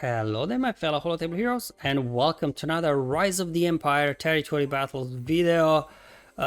Hello there my fellow holotable heroes, and welcome to another Rise of the Empire territory battles video.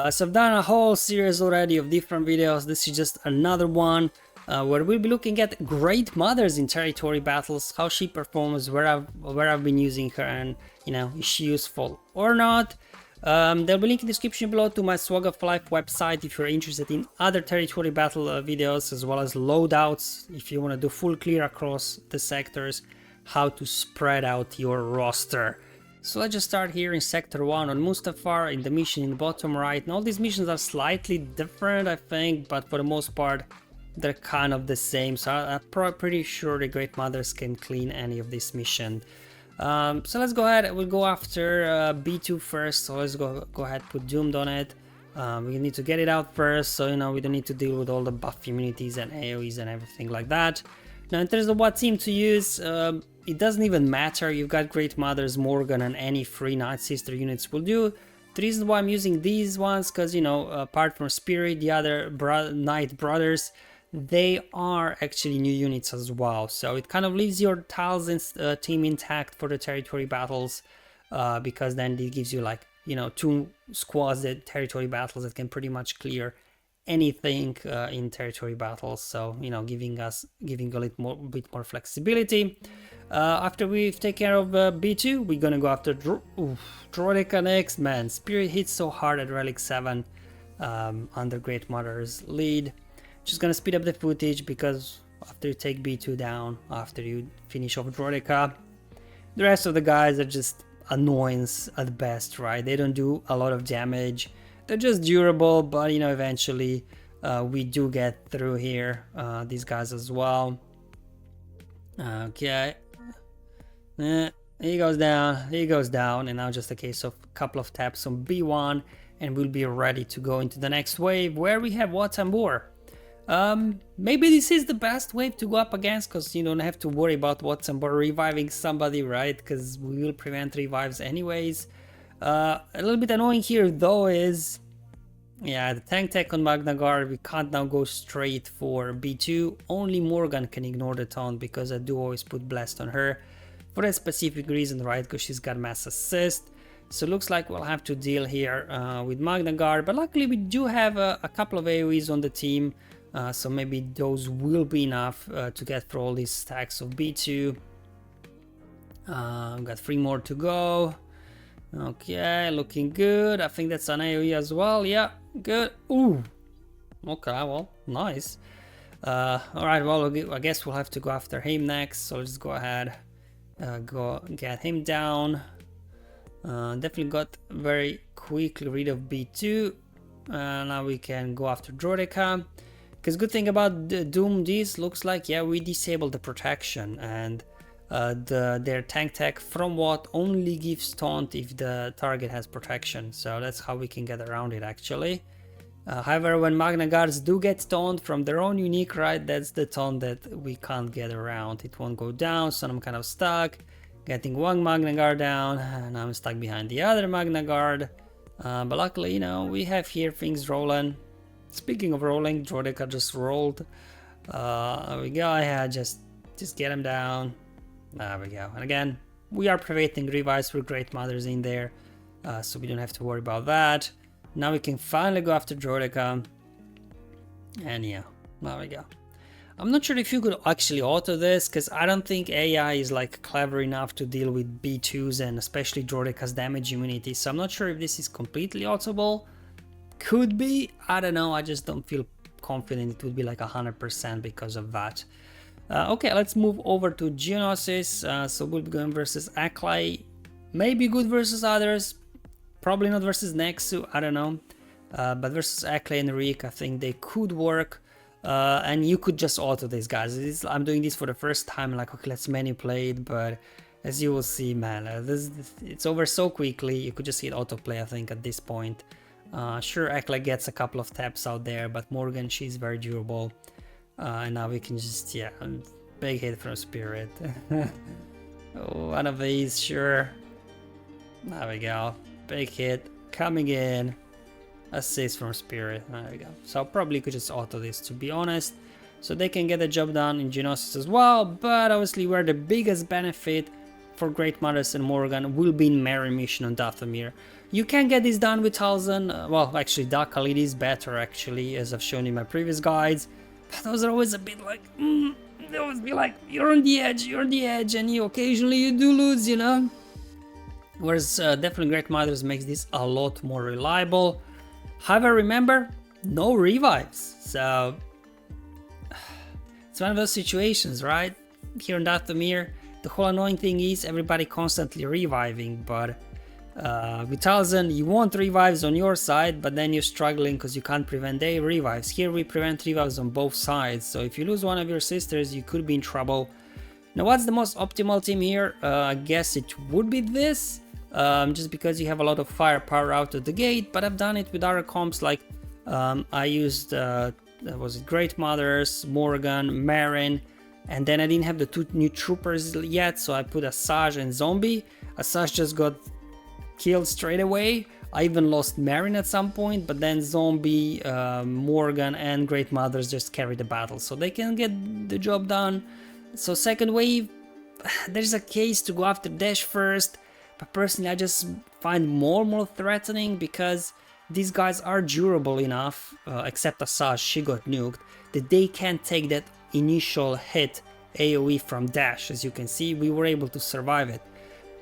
So I've done a whole series already of different videos. This is just another one where we'll be looking at Great Mothers in territory battles, how she performs, where I've been using her, and is she useful or not. There'll be a link in the description below to my SWGOH Life website if you're interested in other territory battle videos, as well as loadouts if you want to do full clear across the sectors, how to spread out your roster. So let's just start here in sector 1 on Mustafar, in the mission in the bottom right. And all these missions are slightly different, I think, but for the most part they're kind of the same, so I'm pretty sure the Great Mothers can clean any of this mission. So let's go ahead, we'll go after B2 first. So let's go ahead, put Doomed on it. We need to get it out first, so we don't need to deal with all the buff immunities and AoEs and everything like that. Now in terms of what team to use, it doesn't even matter. You've got Great Mothers, Morgan, and any free Night Sister units will do. The reason why I'm using these ones, because apart from Spirit, the other Knight Brothers, they are actually new units as well. So it kind of leaves your Talzin's team intact for the territory battles, because then it gives you like 2 squads that territory battles that can pretty much clear anything in territory battles, so giving a little bit more flexibility. After we've taken care of B2, we're gonna go after Droideka next. Man, Spirit hits so hard at Relic 7 under Great Mother's lead. Just gonna speed up the footage, because after you take B2 down, after you finish off Droideka, the rest of the guys are just annoyance at best, right? They don't do a lot of damage. They're just durable, but eventually we do get through here, these guys as well. Okay, he goes down, and now just a case of a couple of taps on B1, and we'll be ready to go into the next wave, where we have Watambor. Maybe this is the best wave to go up against, because you don't have to worry about Watambor reviving somebody, right? Because we will prevent revives anyways. A little bit annoying here though is, the tank tech on Magna Guard, we can't now go straight for B2. Only Morgan can ignore the taunt, because I do always put Blast on her for a specific reason, right? Because she's got mass assist. So looks like we'll have to deal here with Magna Guard, but luckily we do have a couple of AoEs on the team, so maybe those will be enough to get through all these stacks of B2. We've got 3 more to go. Okay, looking good. I think that's an AoE as well. Yeah, good. Ooh. Okay, well, nice. Alright, well, I guess we'll have to go after him next. So let's go ahead, go get him down. Definitely got very quickly rid of B2. Now we can go after Droideka. Because good thing about the Doom, this looks like, we disabled the protection, and their tank tech from what only gives taunt if the target has protection, so that's how we can get around it actually. However, when Magna Guards do get taunt from their own unique, right, that's the taunt that we can't get around. It won't go down, so I'm kind of stuck getting one Magna Guard down, and I'm stuck behind the other Magna Guard, but luckily we have here things rolling. Speaking of rolling, Droideka just rolled. There we go. Just get him down. There we go. And again, we are preventing revives for Great Mothers in there, so we don't have to worry about that. Now we can finally go after Droideka. And there we go. I'm not sure if you could actually auto this, because I don't think AI is like clever enough to deal with B2s and especially Droideka's damage immunity. So I'm not sure if this is completely autoable. Could be, I don't know. I just don't feel confident it would be like 100% because of that. Okay, let's move over to Geonosis. So we'll be going versus Acklay. Maybe good versus others. Probably not versus Nexu, I don't know. But versus Acklay and Reek, I think they could work. And you could just auto these guys. I'm doing this for the first time, like, okay, let's manipulate. But as you will see, man, it's over so quickly. You could just hit autoplay, I think, at this point. Sure, Acklay gets a couple of taps out there, but Morgan, she's very durable. And now we can just, big hit from Spirit. One of these, sure. There we go. Big hit coming in. Assist from Spirit. There we go. So probably could just auto this, to be honest. so they can get the job done in Geonosis as well. But obviously where the biggest benefit for Great Mothers and Morgan will be in Merrin mission on Dathomir. You can get this done with 1000, well actually Acklay it is better actually, as I've shown in my previous guides, but those are always a bit like, they always be like, you're on the edge, and you occasionally you do lose, you know. Whereas definitely Great Mothers makes this a lot more reliable. However, remember, no revives, so it's one of those situations, right? Here in Dathomir, the whole annoying thing is everybody constantly reviving, but with 1000 you want revives on your side, but then you're struggling because you can't prevent their revives. Here we prevent revives on both sides, so if you lose one of your sisters, you could be in trouble. Now, what's the most optimal team here? I guess it would be this, just because you have a lot of firepower out of the gate, but I've done it with other comps, like I used, was it Great Mothers, Morgan, Merrin, and then I didn't have the 2 new troopers yet, so I put Asajj and Zombie. Asajj just got killed straight away. I even lost Merrin at some point, but then Zombie, Morgan and Great Mothers just carry the battle, so they can get the job done. So second wave, there's a case to go after Dash first, but personally I just find more threatening, because these guys are durable enough, except Asajj, she got nuked, that they can't take that initial hit AoE from Dash. As you can see, we were able to survive it.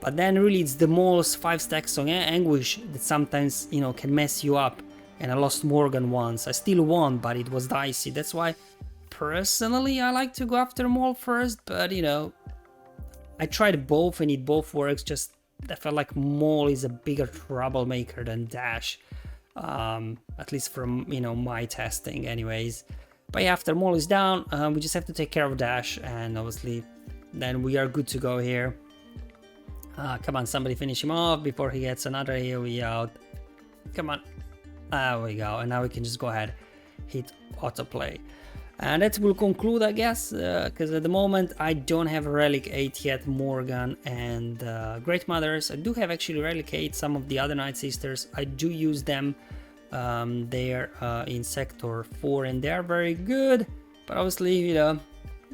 But then really it's the Maul's 5 stacks on Anguish that sometimes, you know, can mess you up. And I lost Morgan once. I still won, but it was dicey. That's why personally I like to go after Maul first, but you know, I tried both and it both works. Just I felt like Maul is a bigger troublemaker than Dash, at least from, you know, my testing anyways. But yeah, after Maul is down, we just have to take care of Dash, and obviously then we are good to go here. Come on, somebody finish him off before he gets another AoE out. Come on. There we go, and now we can just go ahead, hit autoplay. And that will conclude, I guess, because at the moment I don't have Relic 8 yet, Morgan and Great Mothers. I do have actually Relic 8, some of the other Night Sisters. I do use them there in Sector 4, and they are very good. But obviously, you know,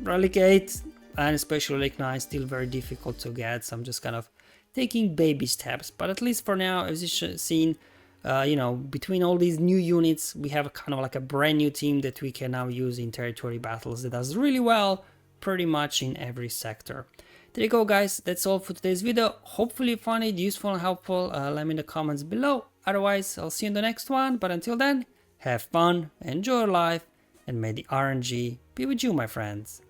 Relic 8 and especially Relic 9 still very difficult to get, so I'm just kind of taking baby steps. But at least for now, as you've seen, you know, between all these new units, we have kind of like a brand new team that we can now use in territory battles that does really well pretty much in every sector. There you go, guys. That's all for today's video. Hopefully you found it useful and helpful. Let me in the comments below. Otherwise, I'll see you in the next one. But until then, have fun, enjoy your life, and may the RNG be with you, my friends.